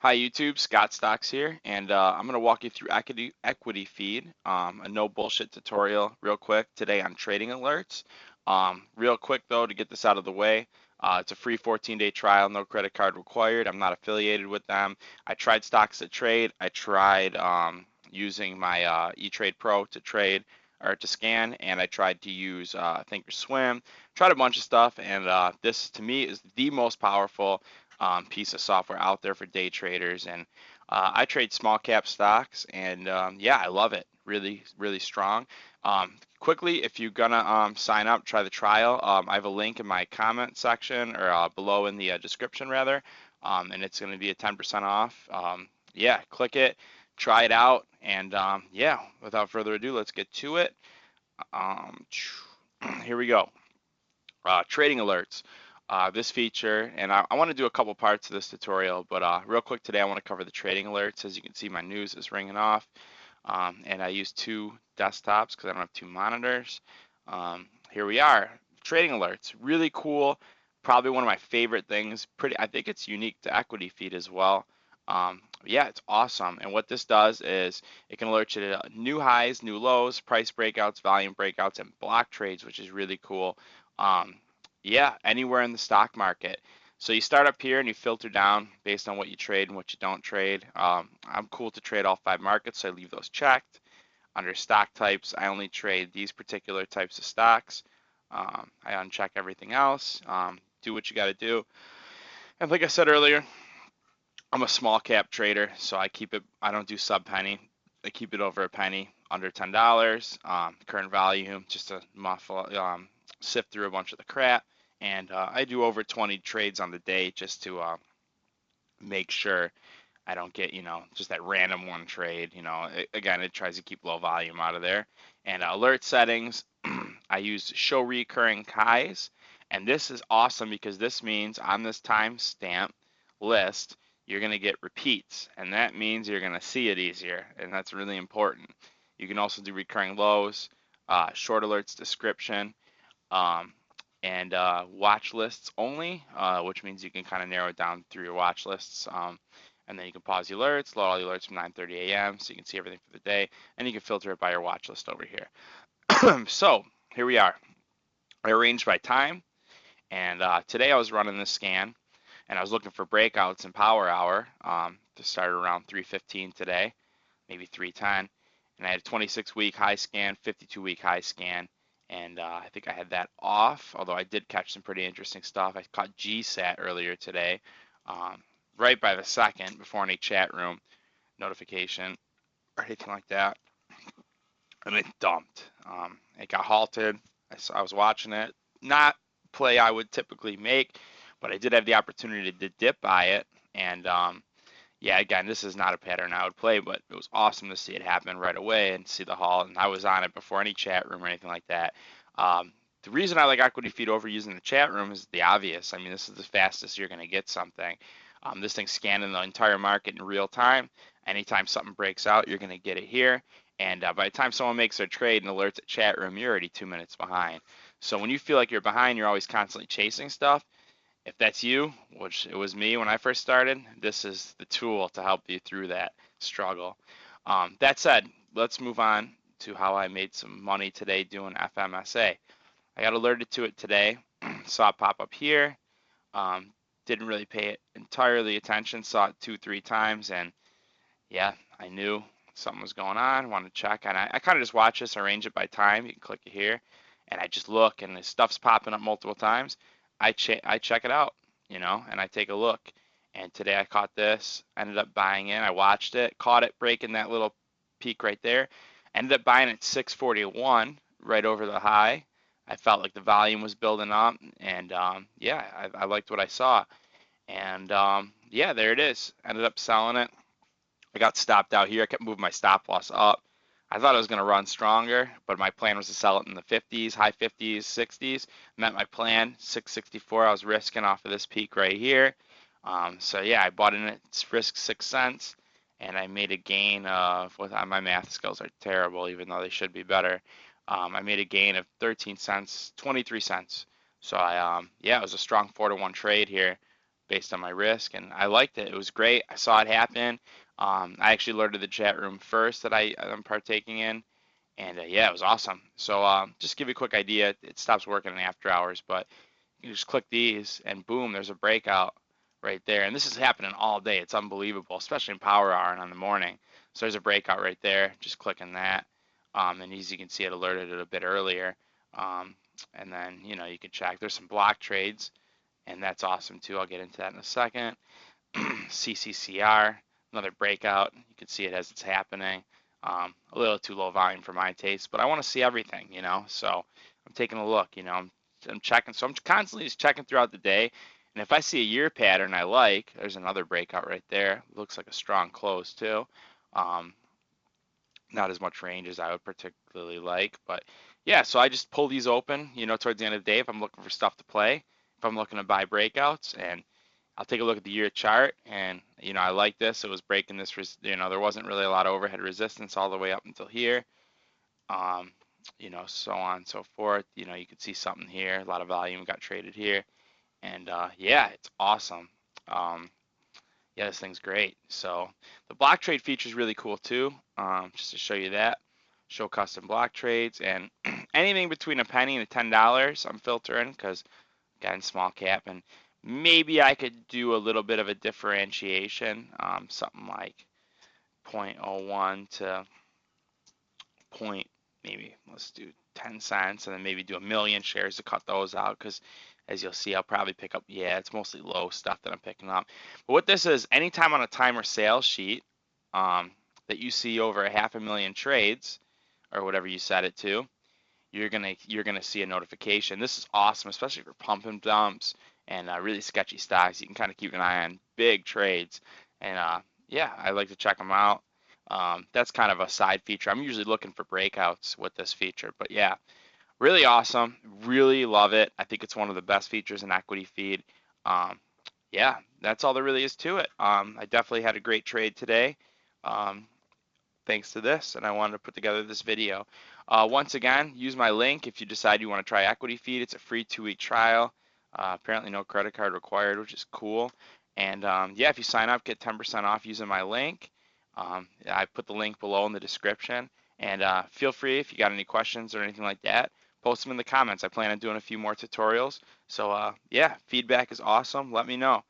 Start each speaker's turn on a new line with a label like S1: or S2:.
S1: Hi YouTube, Scott Stocks here, and I'm going to walk you through equity feed, a no bullshit tutorial real quick today on trading alerts. Real quick though, to get this out of the way, it's a free 14-day trial, no credit card required. I'm not affiliated with them. I tried Stocks to Trade. I tried using my eTrade Pro to trade or to scan, and I tried to use Thinkorswim. Tried a bunch of stuff, and this to me is the most powerful piece of software out there for day traders. And I trade small cap stocks, and yeah, I love it. Really, really strong. Quickly, if you're gonna sign up, try the trial. I have a link in my comment section or below in the description rather, and it's going to be a 10% off. Yeah, click it, try it out, and yeah, without further ado, let's get to it. Um, Here we go. Trading alerts. This feature, and I want to do a couple parts of this tutorial, but real quick today I want to cover the trading alerts. As you can see, my news is ringing off, and I use two desktops because I don't have two monitors. Here we are, trading alerts, really cool. Probably one of my favorite things. I think it's unique to equity feed as well. Yeah, it's awesome. And what this does is it can alert you to new highs, new lows, price breakouts, volume breakouts, and block trades, which is really cool. Um, yeah, anywhere in the stock market. So you start up here and you filter down based on what you trade and what you don't trade. I'm cool to trade all 5 markets, so I leave those checked. Under stock types, I only trade these particular types of stocks. I uncheck everything else. Do what you got to do. And like I said earlier, I'm a small cap trader, so I keep it. I don't do sub penny. I keep it over a penny, under $10. Current value, just to muffle, sift through a bunch of the crap. And I do over 20 trades on the day just to make sure I don't get, just that random one trade. Again, it tries to keep low volume out of there. And alert settings, I use show recurring highs. And this is awesome because this means on this timestamp list, you're going to get repeats. And that means you're going to see it easier. And that's really important. You can also do recurring lows, short alerts description, um, and watch lists only, which means you can kind of narrow it down through your watch lists. And then you can pause the alerts, load all the alerts from 9:30 a.m. so you can see everything for the day, and you can filter it by your watch list over here. So here we are. I arranged by time, and today I was running this scan, and I was looking for breakouts in power hour to start around 3:15 today, maybe 3:10, and I had a 26-week high scan, 52-week high scan, and I think I had that off, although I did catch some pretty interesting stuff. I caught GSAT earlier today, right by the second, before any chat room notification or anything like that, and it dumped. It got halted. I was watching it. Not play I would typically make, but I did have the opportunity to dip by it, and yeah, again, this is not a pattern I would play, but it was awesome to see it happen right away and see the haul. And I was on it before any chat room or anything like that. The reason I like equity feed over using the chat room is the obvious. I mean, this is the fastest you're going to get something. This thing's scanning the entire market in real time. Anytime something breaks out, you're going to get it here. And by the time someone makes their trade and alerts at chat room, you're already 2 minutes behind. So when you feel like you're behind, you're always constantly chasing stuff. If that's you, which it was me when I first started, this is the tool to help you through that struggle. That said, let's move on to how I made some money today doing FMSA. I got alerted to it today, saw it pop up here, didn't really pay it entirely attention, saw it 2, 3 times, and yeah, I knew something was going on, wanted to check, and I kind of just watch this, arrange it by time. You can click it here, and I just look, and the stuff's popping up multiple times. I check it out, and I take a look. And today I caught this, ended up buying in. I watched it, caught it breaking that little peak right there. Ended up buying at 641, right over the high. I felt like the volume was building up, and yeah, I liked what I saw. And yeah, there it is. Ended up selling it. I got stopped out here. I kept moving my stop loss up. I thought I was going to run stronger, but my plan was to sell it in the 50s, high 50s, 60s. Met my plan, 664. I was risking off of this peak right here. So yeah, I bought in it, risked 6 cents, and I made a gain of, my math skills are terrible, even though they should be better. I made a gain of 13 cents, 23 cents. So yeah, it was a strong 4-to-1 trade here. based on my risk, and I liked it. It was great. I saw it happen. I actually alerted the chat room first that I'm partaking in, and yeah, it was awesome. So just to give you a quick idea, it stops working in after hours, but you just click these, and boom, there's a breakout right there. And this is happening all day. It's unbelievable, especially in power hour and on the morning. So there's a breakout right there. Just clicking that, and as you can see, it alerted it a bit earlier. And then you can check. There's some block trades, and that's awesome too. I'll get into that in a second. CCCR, another breakout. You can see it as it's happening. A little too low volume for my taste, but I want to see everything, so I'm taking a look, I'm checking. So I'm constantly just checking throughout the day. And if I see a year pattern I like, there's another breakout right there. Looks like a strong close too. Um, Not as much range as I would particularly like, but yeah, so I just pull these open, towards the end of the day if I'm looking for stuff to play, if I'm looking to buy breakouts, and I'll take a look at the year chart, and I like this. It was breaking this, there wasn't really a lot of overhead resistance all the way up until here, um, so on and so forth. You could see something here, a lot of volume got traded here, and yeah, it's awesome. Um, yeah, this thing's great. So the block trade feature is really cool too. Just to show you that, show custom block trades, and anything between a penny and $10 I'm filtering because got in small cap, and maybe I could do a little bit of a differentiation, something like zero point zero 0.01 to point, maybe let's do 10 cents, and then maybe do a million shares to cut those out because as you'll see, I'll probably pick up, yeah, it's mostly low stuff that I'm picking up. But what this is, anytime on a timer sales sheet that you see over 500,000 trades or whatever you set it to, you're gonna see a notification. This is awesome, especially for pump and dumps and really sketchy stocks. You can kind of keep an eye on big trades, and yeah, I like to check them out. That's kind of a side feature. I'm usually looking for breakouts with this feature, but yeah, really awesome. Really love it. I think it's one of the best features in Equity Feed. Um, yeah, that's all there really is to it. I definitely had a great trade today. Um, Thanks to this, and I wanted to put together this video. Once again, use my link if you decide you want to try Equity Feed. It's a free 2-week trial. Apparently no credit card required, which is cool. And yeah, if you sign up, get 10% off using my link. I put the link below in the description. And feel free, if you got any questions or anything like that, post them in the comments. I plan on doing a few more tutorials. So yeah, feedback is awesome. Let me know.